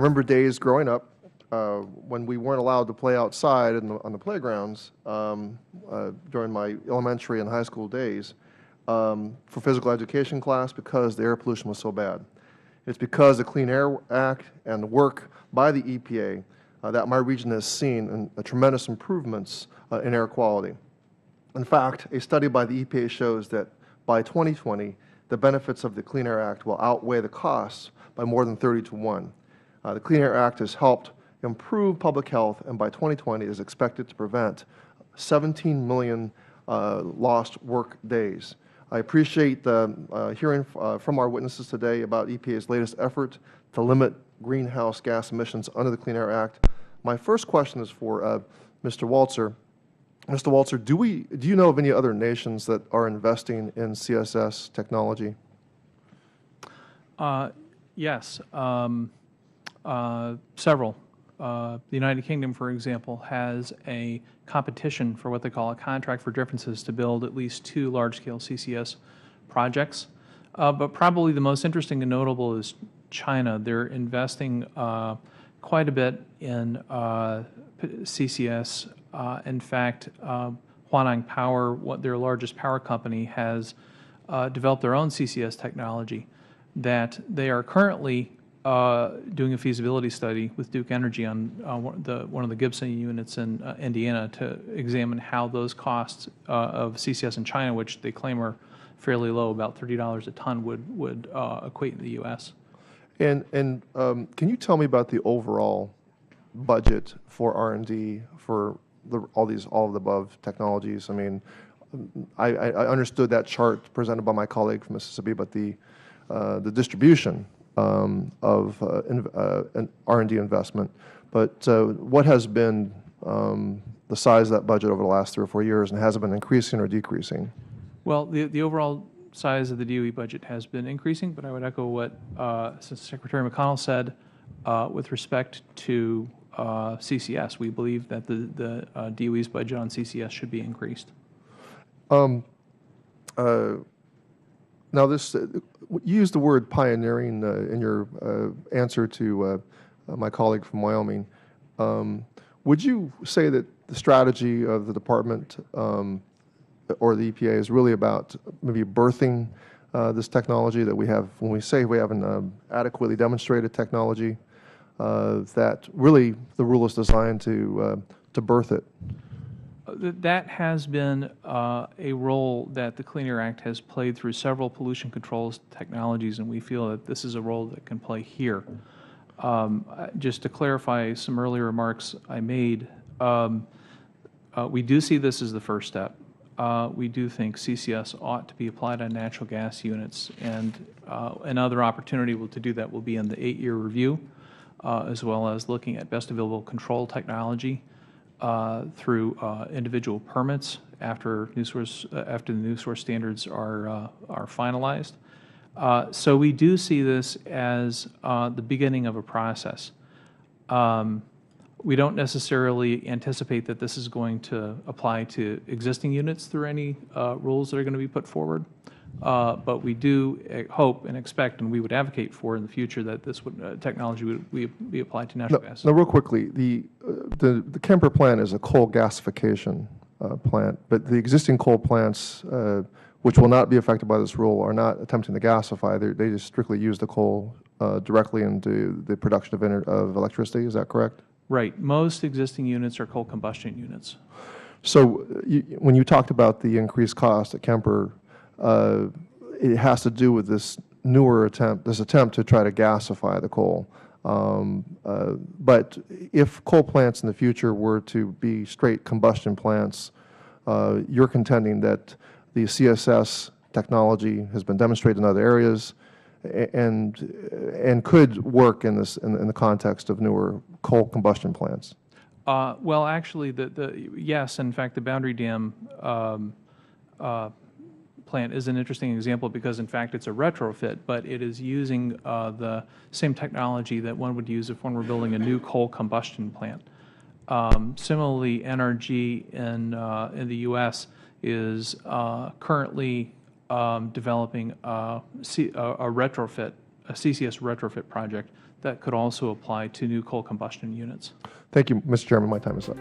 remember days growing up when we weren't allowed to play outside on the playgrounds during my elementary and high school days for physical education class because the air pollution was so bad. It's because the Clean Air Act and the work by the EPA that my region has seen tremendous improvements in air quality. In fact, a study by the EPA shows that by 2020, the benefits of the Clean Air Act will outweigh the costs by more than 30 to 1. The Clean Air Act has helped improve public health, and by 2020 is expected to prevent 17 million lost work days. I appreciate hearing from our witnesses today about EPA's latest effort to limit greenhouse gas emissions under the Clean Air Act. My first question is for Mr. Waltzer. Mr. Waltzer, do you know of any other nations that are investing in CSS technology? Yes, several. The United Kingdom, for example, has a competition for what they call a contract for differences to build at least 2 large-scale CCS projects. But probably the most interesting and notable is China. They're investing quite a bit in CCS. In fact, Huaneng Power, their largest power company, has developed their own CCS technology that they are currently doing a feasibility study with Duke Energy on one of the Gibson units in Indiana to examine how those costs of CCS in China, which they claim are fairly low, about $30 a ton, would equate in the U.S. And can you tell me about the overall budget for R&D for all of the above technologies? I mean, I understood that chart presented by my colleague from Mississippi, but the distribution of an R&D investment. But what has been the size of that budget over the last 3 or 4 years, and has it been increasing or decreasing? Well, the overall size of the DOE budget has been increasing, but I would echo what Secretary McConnell said with respect to CCS. We believe that the DOE's budget on CCS should be increased. Now, you used the word pioneering in your answer to my colleague from Wyoming. Would you say that the strategy of the department or the EPA is really about maybe birthing this technology that we have? When we say we have an adequately demonstrated technology, that really the rule is designed to birth it? That has been a role that the Clean Air Act has played through several pollution controls technologies, and we feel that this is a role that can play here. Just to clarify some earlier remarks I made, we do see this as the first step. We do think CCS ought to be applied on natural gas units, and another opportunity to do that will be in the 8-year review, as well as looking at best available control technology through individual permits after the new source standards are finalized. So we do see this as the beginning of a process. We don't necessarily anticipate that this is going to apply to existing units through any rules that are going to be put forward. But we do hope and expect, and we would advocate for in the future, that this technology would be applied to natural gas. Now, real quickly, the Kemper plant is a coal gasification plant, but the existing coal plants, which will not be affected by this rule, are not attempting to gasify. They just strictly use the coal directly into the production of electricity. Is that correct? Right. Most existing units are coal combustion units. So when you talked about the increased cost at Kemper, it has to do with this attempt to try to gasify the coal. But if coal plants in the future were to be straight combustion plants, you're contending that the CSS technology has been demonstrated in other areas and could work in the context of newer coal combustion plants. Well, actually, yes. In fact, the Boundary Dam plant is an interesting example because, in fact, it's a retrofit, but it is using the same technology that one would use if one were building a new coal combustion plant. Similarly, NRG in the U.S. is currently developing a retrofit a CCS retrofit project that could also apply to new coal combustion units. Thank you, Mr. Chairman. My time is up.